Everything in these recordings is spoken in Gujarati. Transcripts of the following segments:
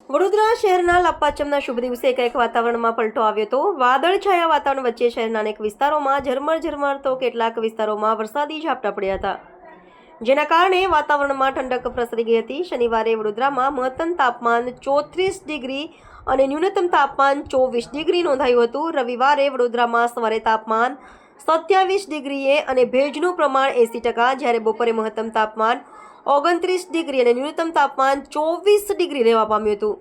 વડોદરા શહેરના લાપાચમના શુભ દિવસે એકાએક વાતાવરણમાં પલટો આવ્યો હતો। વાદળછાયા વાતાવરણ વચ્ચે શહેરના અનેક વિસ્તારોમાં ઝરમર તો કેટલાક વિસ્તારોમાં વરસાદી ઝાપટા પડ્યા હતા, જેના કારણે વાતાવરણમાં ઠંડક પ્રસરી ગઈ હતી। શનિવારે વડોદરામાં મહત્તમ તાપમાન 34 ડિગ્રી અને ન્યૂનતમ તાપમાન 24 ડિગ્રી નોંધાયું હતું। રવિવારે વડોદરામાં સવારે તાપમાન 27 ડિગ્રીએ અને ભેજનું પ્રમાણ 80%, જ્યારે બપોરે મહત્તમ તાપમાન 29 ડિગ્રી અને ન્યૂનતમ તાપમાન 24 ડિગ્રી રહેવા પામ્યું હતું।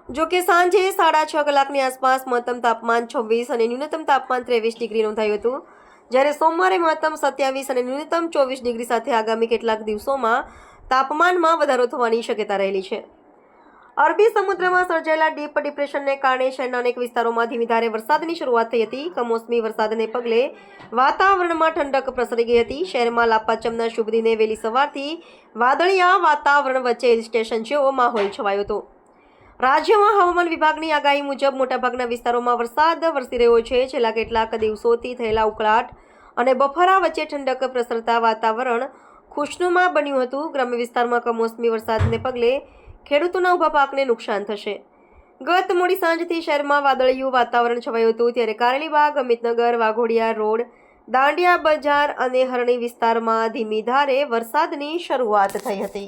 જો કે સાંજે 6:30 કલાકની આસપાસ મહત્તમ તાપમાન 26 અને ન્યૂનતમ તાપમાન 23 ડિગ્રી નોંધાયું હતું, જ્યારે સોમવારે મહત્તમ 27 અને ન્યૂનતમ 24 ડિગ્રી સાથે આગામી કેટલાક દિવસોમાં તાપમાનમાં વધારો થવાની શક્યતા રહેલી છે। અરબી સમુદ્રમાં સર્જાયેલા ડીપ ડિપ્રેશનને કારણે શહેરના અનેક વિસ્તારોમાં ધીમી ધારે વરસાદની શરૂઆત થઈ હતી। કમોસમી વરસાદને પગલે વાતાવરણમાં ઠંડક પ્રસરી ગઈ હતી। શહેરમાં લાપાચમના શુભ દિને વહેલી સવારથી વાદળિયા વાતાવરણ વચ્ચે હિલ સ્ટેશન જેવો માહોલ છવાયો હતો। રાજ્યમાં હવામાન વિભાગની આગાહી મુજબ મોટાભાગના વિસ્તારોમાં વરસાદ વરસી રહ્યો છે। છેલ્લા કેટલાક દિવસોથી થયેલા ઉકળાટ અને બફારા વચ્ચે ઠંડક પ્રસરતા વાતાવરણ ખુશનુમા બન્યું હતું। ગ્રામ્ય વિસ્તારમાં કમોસમી વરસાદને પગલે ખેડૂતોના ઊભા પાકને નુકસાન થશે। ગત મોડી સાંજથી શહેરમાં વાદળિયું વાતાવરણ છવાયું હતું, ત્યારે કારેલીબાગ, અમિતનગર, વાઘોડિયા રોડ, દાંડિયા બજાર અને હરણી વિસ્તારમાં ધીમી ધારે વરસાદની શરૂઆત થઈ હતી।